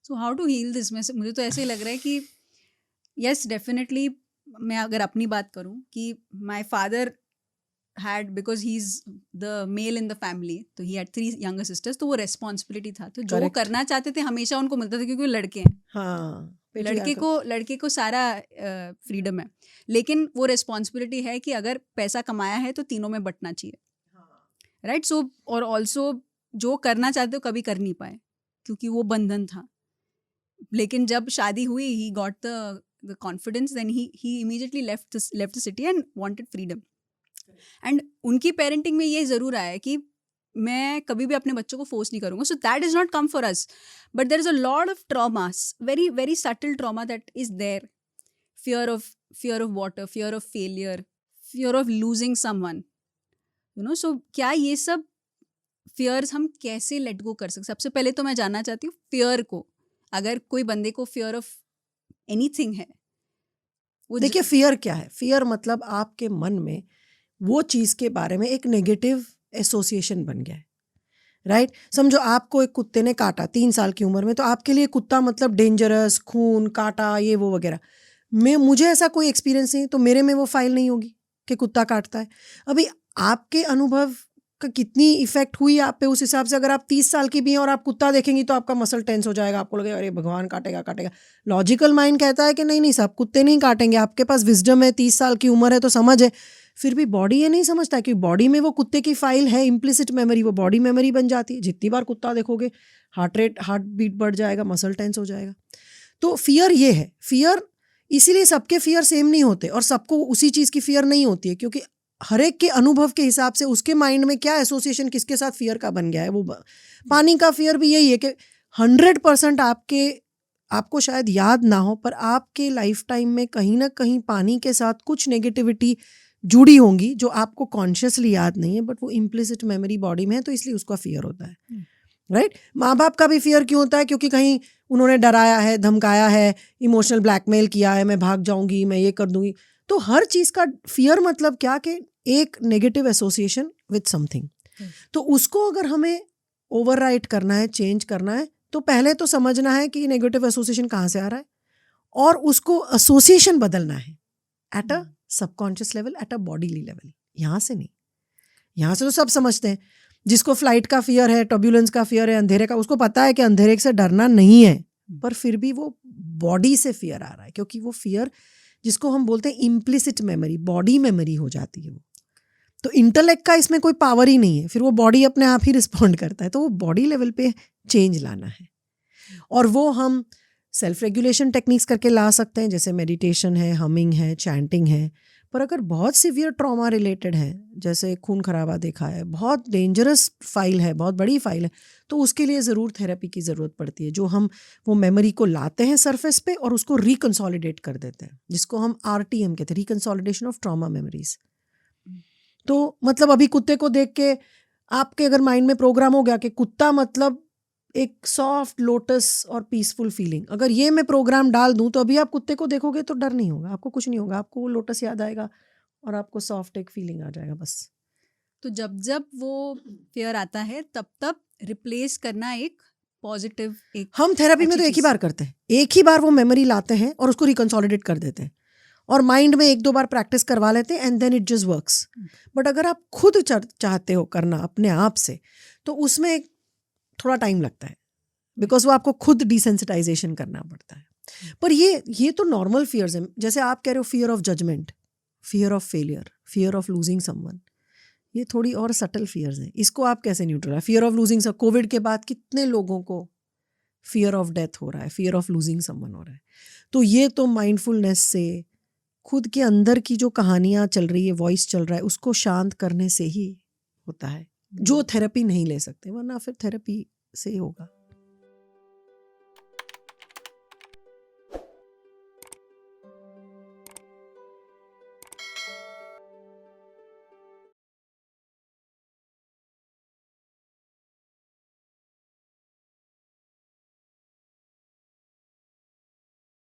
So how to heal this? मुझे तो ऐसे ही लग रहा है कि यस डेफिनेटली, मैं अगर अपनी बात करूं कि my father had, because he's the male in the family, तो he had 3 younger sisters, तो वो responsibility था, तो जो वो Correct. करना चाहते थे हमेशा उनको मिलता था, क्योंकि वो लड़के हैं. हाँ, लड़के को सारा फ्रीडम है, लेकिन वो रिस्पॉन्सिबिलिटी है कि अगर पैसा कमाया है तो तीनों में बंटना चाहिए, राइट? सो और ऑल्सो जो करना चाहते हो कभी कर नहीं पाए क्योंकि वो बंधन था. लेकिन जब शादी हुई, he got the confidence, then he immediately left the city and wanted freedom. And उनकी पेरेंटिंग में ये ज़रूर आया है कि मैं कभी भी अपने बच्चों को फोर्स नहीं करूँगा. So that is not come for us, but there is a lot of traumas, very very subtle trauma that is there. fear of water, fear of failure, fear of losing someone, so क्या ये सब fears हम कैसे let go कर सकते? सबसे पहले तो मैं जानना चाहती हूँ fear को. अगर कोई बंदे को fear of anything है, देखिए फियर क्या है? फियर मतलब आपके मन में वो चीज के बारे में एक नेगेटिव एसोसिएशन बन गया है, राइट? समझो आपको एक कुत्ते ने काटा 3 साल की उम्र में, तो आपके लिए कुत्ता मतलब डेंजरस, खून, काटा, ये वो वगैरह. मुझे ऐसा कोई एक्सपीरियंस नहीं, तो मेरे में वो फाइल नहीं होगी कि कुत्ता काटता है. अभी आपके अनुभव का कितनी इफेक्ट हुई आप पे, उस हिसाब से अगर आप 30 साल की भी हैं और आप कुत्ता देखेंगी तो आपका मसल टेंस हो जाएगा, आपको लगेगा अरे भगवान काटेगा काटेगा. लॉजिकल माइंड कहता है कि नहीं नहीं, सब कुत्ते नहीं काटेंगे. आपके पास विजडम है, 30 साल की उम्र है, तो समझ है. फिर भी बॉडी ये नहीं समझता कि बॉडी में वो कुत्ते की फाइल है, इम्प्लिसिट मेमोरी, वो बॉडी मेमोरी बन जाती है. जितनी बार कुत्ता देखोगे हार्ट बीट बढ़ जाएगा, मसल टेंस हो जाएगा. तो फियर ये है. फियर इसीलिए सबके फियर सेम नहीं होते और सबको उसी चीज़ की फियर नहीं होती है, क्योंकि हर एक के अनुभव के हिसाब से उसके माइंड में क्या एसोसिएशन किसके साथ फियर का बन गया है. वो पानी का फियर भी यही है कि 100% आपको शायद याद ना हो, पर आपके लाइफ टाइम में कहीं ना कहीं पानी के साथ कुछ नेगेटिविटी जुड़ी होंगी जो आपको कॉन्शियसली याद नहीं है, बट वो इम्प्लिसिट मेमोरी बॉडी में है, तो इसलिए उसका फियर होता है, राइट? माँ बाप का भी फियर क्यों होता है? क्योंकि कहीं उन्होंने डराया है, धमकाया है, इमोशनल ब्लैकमेल किया है, मैं भाग जाऊंगी, मैं ये कर दूंगी. तो हर चीज़ का फियर मतलब क्या कि एक नेगेटिव एसोसिएशन विद समथिंग. तो उसको अगर हमें ओवरराइट करना है, चेंज करना है, तो पहले तो समझना है कि नेगेटिव एसोसिएशन कहाँ से आ रहा है और उसको एसोसिएशन बदलना है at a subconscious level, at a bodily level. यहाँ से नहीं. यहाँ से तो सब समझते हैं. जिसको फ्लाइट का फियर है, टर्ब्यूलेंस का फियर है, अंधेरे का, उसको पता है कि अंधेरे से डरना नहीं है, पर फिर भी वो बॉडी से फियर आ रहा है, क्योंकि वो फियर जिसको हम बोलते हैं इम्प्लिसिट मेमोरी, बॉडी मेमोरी हो जाती है वो. तो इंटेलेक्ट का इसमें कोई पावर ही नहीं है, फिर वो बॉडी अपने आप ही रिस्पॉन्ड करता है. तो वो बॉडी लेवल पे चेंज लाना है, और वो हम सेल्फ रेगुलेशन टेक्निक्स करके ला सकते हैं, जैसे मेडिटेशन है, हमिंग है, चैंटिंग है. पर अगर बहुत सीवियर ट्रॉमा रिलेटेड है, जैसे खून खराबा देखा है, बहुत डेंजरस फाइल है, बहुत बड़ी फाइल है, तो उसके लिए ज़रूर थेरेपी की ज़रूरत पड़ती है, जो हम वो मेमोरी को लाते हैं सरफेस पे और उसको रिकंसोलिडेट कर देते हैं, जिसको हम RTM कहते हैं, रिकंसोलिडेशन ऑफ ट्रॉमा मेमोरीज. तो मतलब अभी कुत्ते को देख के आपके अगर माइंड में प्रोग्राम हो गया कि कुत्ता मतलब एक सॉफ्ट लोटस और पीसफुल फीलिंग, अगर ये मैं प्रोग्राम डाल दूं तो अभी आप कुत्ते को देखोगे तो डर नहीं होगा, आपको कुछ नहीं होगा, आपको वो लोटस याद आएगा और आपको सॉफ्ट एक फीलिंग आ जाएगा बस. तो जब जब वो फियर आता है तब तब रिप्लेस करना एक पॉजिटिव, एक हम थेरेपी में तो एक ही बार करते हैं, एक ही बार वो मेमोरी लाते हैं और उसको रिकंसोलिडेट कर देते हैं और माइंड में 1-2 बार प्रैक्टिस करवा लेते हैं and then it just works. But अगर आप खुद चाहते हो करना अपने आप से, तो उसमें थोड़ा टाइम लगता है, बिकॉज वो आपको खुद डिसेंसिटाइजेशन करना पड़ता है. पर ये तो नॉर्मल फियर्स हैं. जैसे आप कह रहे हो fear of judgement, fear of failure, fear of losing someone, ये थोड़ी और सटल फियर्स हैं. इसको आप कैसे न्यूट्रल है? फियर ऑफ लूजिंग, कोविड के बाद कितने लोगों को फियर ऑफ डेथ हो रहा है, फियर ऑफ लूजिंग समवन हो रहा है. तो ये तो माइंडफुलनेस से खुद के अंदर की जो कहानियां चल रही है, वॉइस चल रहा है, उसको शांत करने से ही होता है, जो थेरेपी नहीं ले सकते, वरना फिर थेरेपी से होगा.